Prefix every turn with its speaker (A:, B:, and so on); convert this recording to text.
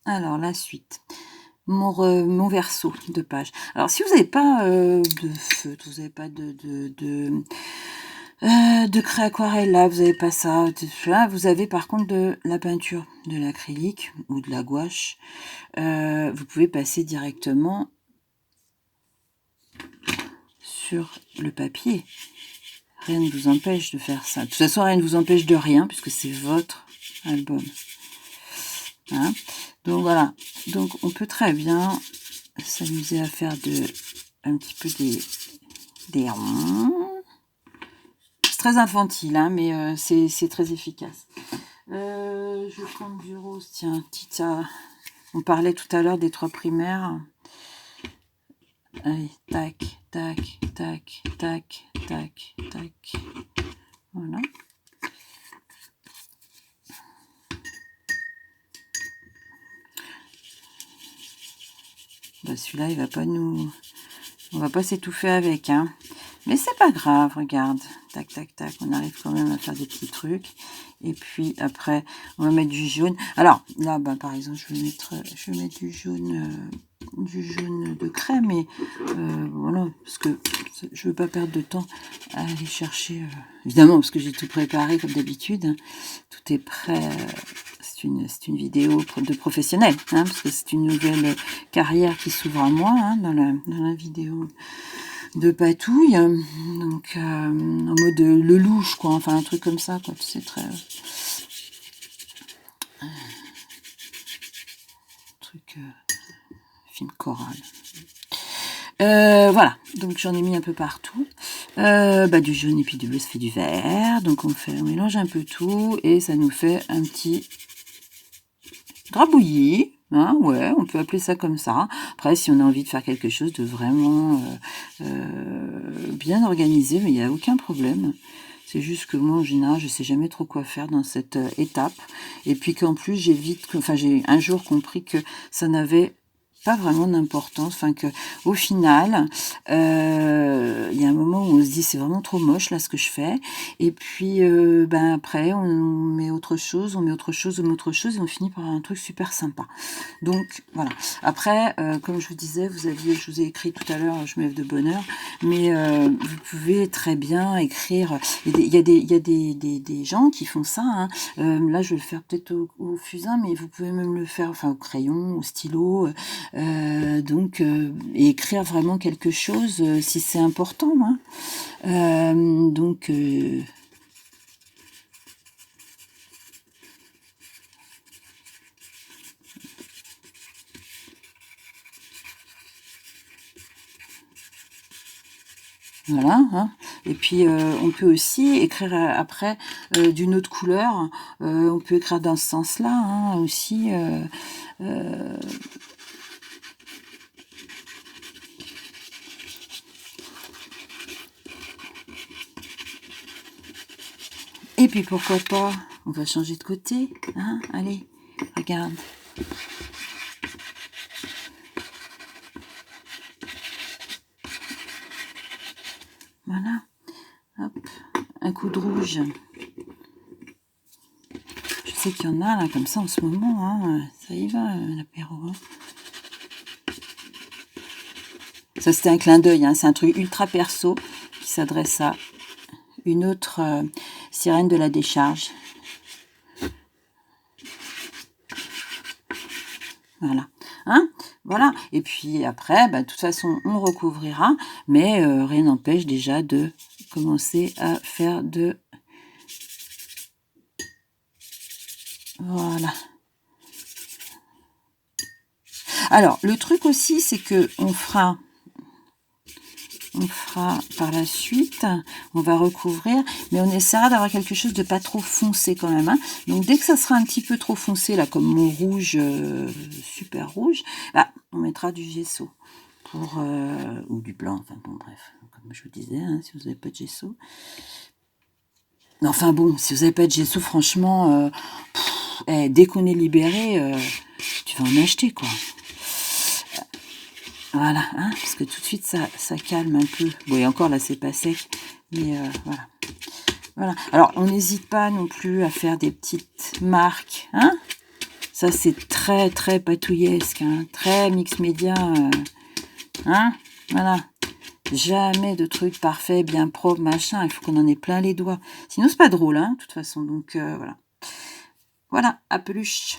A: Alors, la suite. Mon verso de page. Alors, si vous n'avez pas de feutre, vous n'avez pas de craie aquarelle, là, vous n'avez pas ça. Là, vous avez par contre de la peinture, de l'acrylique ou de la gouache. Vous pouvez passer directement sur le papier. Rien ne vous empêche de faire ça. De toute façon, rien ne vous empêche de rien, puisque c'est votre album. Hein, donc voilà. Donc on peut très bien s'amuser à faire un petit peu des ronds. C'est très infantile, hein, mais c'est très efficace. Je vais prendre du rose. Tiens, Tita. On parlait tout à l'heure des 3 primaires. Allez, tac, tac, tac, tac, tac, tac. Voilà. Bah, celui-là, il va pas nous... On va pas s'étouffer avec, hein. Mais c'est pas grave, regarde. Tac, tac, tac. On arrive quand même à faire des petits trucs. Et puis après, on va mettre du jaune. Alors, là, bah, par exemple, je vais mettre du jaune de crème. Et voilà, parce que je veux pas perdre de temps à aller chercher. Évidemment, parce que j'ai tout préparé comme d'habitude. Hein. Tout est prêt. C'est une vidéo de professionnel, hein, parce que c'est une nouvelle carrière qui s'ouvre à moi, hein, dans la vidéo de patouille, donc en mode le louche, quoi, enfin un truc comme ça, quoi, c'est très truc film choral. Voilà, donc j'en ai mis un peu partout. Du jaune et puis du bleu, ça fait du vert. Donc on mélange un peu tout et ça nous fait un petit grabouillis. Hein, ouais, on peut appeler ça comme ça. Après, si on a envie de faire quelque chose de vraiment bien organisé, mais il n'y a aucun problème. C'est juste que moi, en général, je sais jamais trop quoi faire dans cette étape. Et puis qu'en plus, j'ai un jour compris que ça n'avait pas vraiment d'importance, enfin que au final, il y a un moment où on se dit c'est vraiment trop moche là ce que je fais, et puis après on met autre chose, et on finit par un truc super sympa. Donc voilà. Après, comme je vous disais, je vous ai écrit tout à l'heure, je me lève de bonne heure, mais vous pouvez très bien écrire. Il y a des gens qui font ça. Hein. Là, je vais le faire peut-être au fusain, mais vous pouvez même le faire, enfin au crayon, au stylo. Et écrire vraiment quelque chose si c'est important. Hein. Voilà, hein. Et puis on peut aussi écrire après d'une autre couleur. On peut écrire dans ce sens-là hein, aussi. Et puis pourquoi pas, on va changer de côté. Hein. Allez, regarde. Voilà. Hop. Un coup de rouge. Je sais qu'il y en a là comme ça en ce moment. Hein. Ça y va, l'apéro. Hein. Ça, c'était un clin d'œil. Hein. C'est un truc ultra perso qui s'adresse à une autre sirène de la décharge. Voilà. Hein, voilà. Et puis après, de toute façon, on recouvrira, mais rien n'empêche déjà de commencer à faire de... Voilà. Alors, le truc aussi, c'est que on fera par la suite, on va recouvrir, mais on essaiera d'avoir quelque chose de pas trop foncé quand même. Hein. Donc dès que ça sera un petit peu trop foncé, là, comme mon rouge, super rouge, on mettra du gesso. Ou du blanc, enfin bon, bref, comme je vous disais, hein, si vous n'avez pas de gesso. Enfin bon, si vous n'avez pas de gesso, franchement, dès qu'on est libéré, tu vas en acheter, quoi. Voilà, hein, parce que tout de suite, ça calme un peu. Bon, et encore, là, c'est pas sec, mais voilà. Voilà. Alors, on n'hésite pas non plus à faire des petites marques, hein, Ça, c'est très, très patouillesque, hein, très mix média, hein, voilà. Jamais de trucs parfaits, bien propres, machin, il faut qu'on en ait plein les doigts. Sinon, c'est pas drôle, hein, de toute façon, donc voilà. Voilà, à peluche.